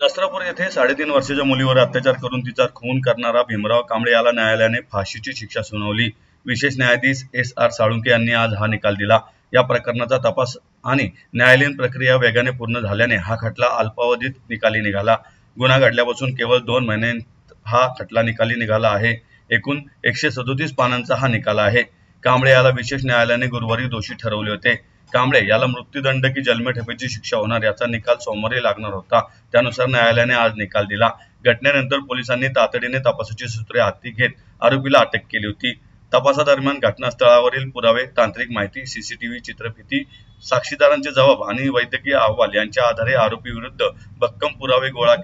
वस्त्रापूर येथे 3.5 वर्षाच्या मुलीवर अत्याचार करून तिचा खून करणारा भीमराव कांबळे याला न्यायालयाने फाशीची शिक्षा सुनावली। विशेष न्यायाधीश S.R. साळुंखे यांनी आज हा निकाल दिला। या प्रकरणाचा तपास आणि न्यायालयीन प्रक्रिया वेगाने पूर्ण झाल्याने हा खटला अल्पावधीत निकाली निघाला। गुन्हा घडल्यापासून केवळ 2 महिन्यांत हा खटला निकाली निघाला आहे। एकूण 137 पानांचा हा निकाल आहे। कांबळे याला विशेष न्यायालयाने गुरुवारी दोषी ठरवले होते। कांबळे याला मृत्यूदंड की जन्मठेपेची शिक्षा होणार याचा निकाल सोमवारी लागणार होता। त्यानुसार न्यायालयाने आज निकाल दिला। घटनेनंतर पोलिसांनी तातडीने तपासाची सूत्रे हाती घेत आरोपीला अटक केली होती। तपासादरम्यान घटनास्थळावरील पुरावे, तांत्रिक माहिती, सीसीटीव्ही चित्रफिती, साक्षीदारांचे जबाब आणि वैद्यकीय अहवाल यांच्या आधारे आरोपी विरुद्ध भक्कम पुरावे गोळा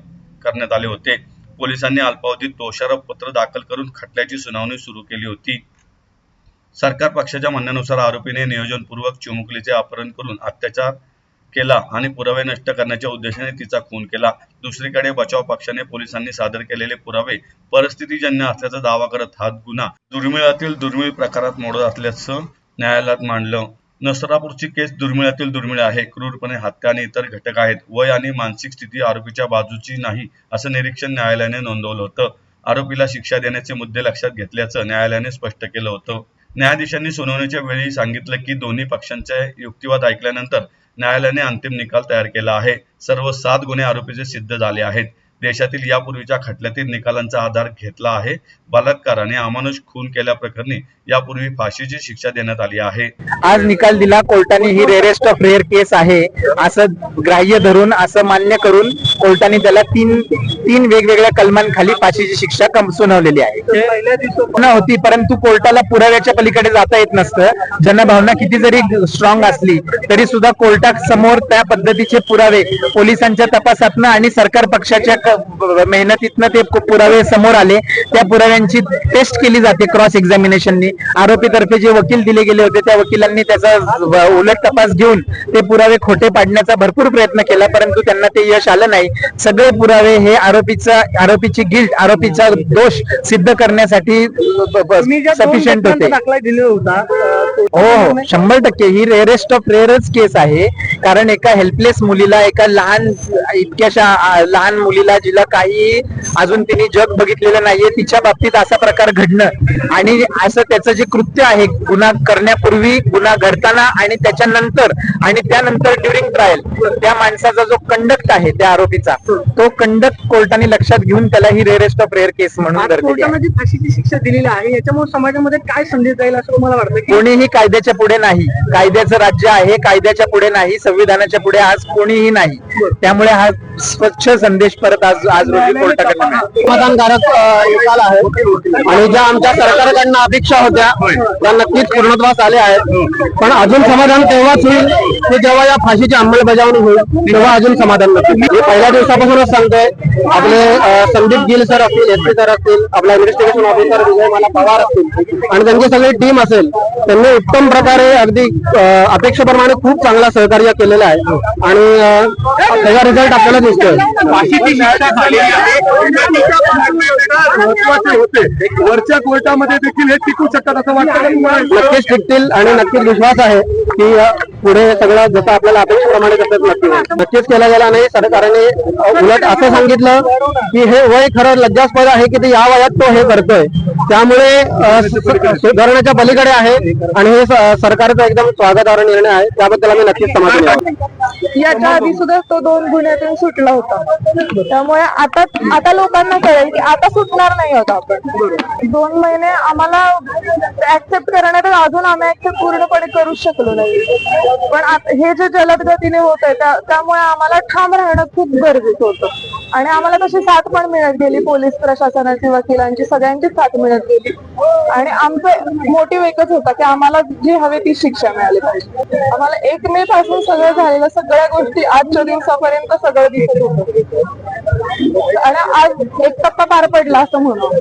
करण्यात आले होते। पोलिसांनी अल्पावधीत दोषारोप पत्र दाखल करून खटल्याची सुनावणी सुरू केली होती। सरकार पक्षाच्या म्हणण्यानुसार आरोपीने नियोजनपूर्वक चिमुकलीचे अपहरण करून अत्याचार केला आणि पुरावे नष्ट करण्याच्या उद्देशाने तिचा खून केला। दुसरीकडे बचाव पक्षाने पोलिसांनी सादर केलेले पुरावे परिस्थितीजन्य असल्याचा दावा करत हा गुन्हा दुर्मिळातील दुर्मिळ प्रकारात मोडत असल्याचं न्यायालयात मांडलं। नसरापूरची केस दुर्मिळातील दुर्मिळ आहे। क्रूरपणे हत्या आणि इतर घटक आहेत। वय आणि मानसिक स्थिती आरोपीच्या बाजूची नाही असं निरीक्षण न्यायालयाने नोंदवलं होतं। आरोपीला शिक्षा देण्याचे मुद्दे लक्षात घेतल्याचं न्यायालयाने स्पष्ट केलं होतं। न्यायाधीशांनी सुनावणीच्या वेळी सांगितलं की दोन्ही पक्षांचे युक्तिवाद ऐकल्यानंतर न्यायालयाने अंतिम निकाल तयार केला आहे। सर्व 7 गुन्हे आरोपीचे सिद्ध झाले आहेत। देशातील यापूर्वीच्या खटल्यातील निकालांचा आधार घेतला आहे। बलात्कार आणि अमानुष खून केल्याप्रकरणी यापूर्वी फाशीची शिक्षा देण्यात आली आहे। आज निकाल दिला कोर्टाने। ही रेअरेस्ट ऑफ रेअर केस आहे असं ग्राह्य धरून, असं मान्य करून कोर्टाने त्याला तीन वेगवेगळ्या कलमांखाली फाशीची शिक्षा सुनावलेली आहे। होती, परंतु कोर्टाला पुराव्याच्या पलीकडे जाता येत नसतं। जनभावना किती जरी स्ट्रॉंग असली तरी सुद्धा कोर्टासमोर त्या पद्धतीचे पुरावे पोलिसांच्या तपासातनं आणि सरकार पक्षाच्या मेहनतीतनं ते पुरावे समोर आले। त्या पुराव्यांची टेस्ट केली जाते क्रॉस एक्झामिनेशननी। आरोपीतर्फे जे वकील दिले गेले होते त्या वकिलांनी त्याचा उलट तपास घेऊन ते पुरावे खोटे पाडण्याचा भरपूर प्रयत्न केला, परंतु त्यांना ते यश आलं नाही। सगळे पुरावे हे आरोपीची गिल्ट, आरोपीचा दोष सिद्ध करण्यासाठी सफिशियंट होते। हो, 100% ही रेअरेस्ट ऑफ रेअरच केस आहे। कारण एका हेल्पलेस मुलीला, एका इतक्याशा लहान मुलीला, जिला काही अजून तिने जग बघितलेलं नाहीये, तिच्या बाबतीत असा प्रकार घडणं आणि असं त्याचं जे कृत्य आहे, गुन्हा करण्यापूर्वी, गुन्हा घडताना आणि त्याच्यानंतर आणि त्यानंतर ड्युरिंग ट्रायल, त्या माणसाचा जो कंडक्ट आहे त्या आरोपीचा, तो कंडक्ट कोर्टाने लक्षात घेऊन त्याला ही रेअरेस्ट ऑफ रेअर केस म्हणून कोर्टाने फाशीची शिक्षा दिलेली आहे। याच्यामुळे समाजामध्ये काय संदेश जाईल असं तुम्हाला वाटतं? कोणीही कायद्याच्या पुढे नाही। कायद्याचं राज्य आहे, कायद्याच्या पुढे नाही, संविधानाच्या पुढे आज कोणीही नाही। त्यामुळे हा स्वच्छ संदेश परत आज रोजी कोर्टाकडे समाधानकारक निकाल आहे आणि ज्या आमच्या सरकारकडनं अपेक्षा होत्या त्या नक्कीच पूर्णत्वास आल्या आहेत। पण अजून समाधान तेव्हाच होईल की जेव्हा या फाशीची अंमलबजावणी होईल, तेव्हा अजून समाधान नसेल। मी पहिल्या दिवसापासूनच सांगतोय, आपले संदीप गिल सर असतील, SP सर असतील, आपला इन्व्हेस्टिगेशन ऑफिसर विजयमाला पवार असतील आणि त्यांची सगळी टीम असेल, त्यांनी उत्तम प्रकारे अगदी अपेक्षेप्रमाणे खूप चांगला सहकार्य केलेलं आहे आणि त्याचा रिझल्ट आपल्याला दिसतोय। वरच्या कोर्टामध्ये देखील हे टिकू शकतात असं वाटतं? नक्कीच टिकतील आणि नक्कीच विश्वास आहे की पुढे सगळं जसं आपल्याला अपेक्षेप्रमाणे तसंच नक्कीच केलं गेला नाही। सरकारने उलट असं सांगितलं की हे वय खरं लज्जास्पद आहे की ते या वयात तो हे करतोय, त्यामुळे सुधारण्याच्या पलीकडे आहे आणि हे सरकारचा एकदम स्वागतार्ह निर्णय आहे। त्याबद्दल आम्ही नक्कीच समाधानी आहोत। याच्या आधी सुद्धा तो 2 गुन्ह्यातून सुटला होता, त्यामुळे आता लोकांना कळेल की आता सुटणार नाही होता आपण। 2 महिने आम्हाला ऍक्सेप्ट करण्यात अजून आम्ही ऍक्सेप्ट पूर्णपणे करू शकलो नाही, पण हे जे जलद गतीने होत आहे त्यामुळे आम्हाला ठाम राहणं खूप गरजेचं होतं आणि आम्हाला तशी साथ पण मिळत गेली। पोलीस प्रशासनाची, वकिलांची, सगळ्यांची साथ मिळत गेली आणि आमचं मोटिव्ह एकच होता की आम्हाला जी हवी ती शिक्षा मिळाली पाहिजे। आम्हाला 1 मे पासून सगळं झालेलं, सगळ्या गोष्टी आजच्या दिवसापर्यंत सगळं दिसत होतं आणि आज एक टप्पा पार पडला असं म्हणून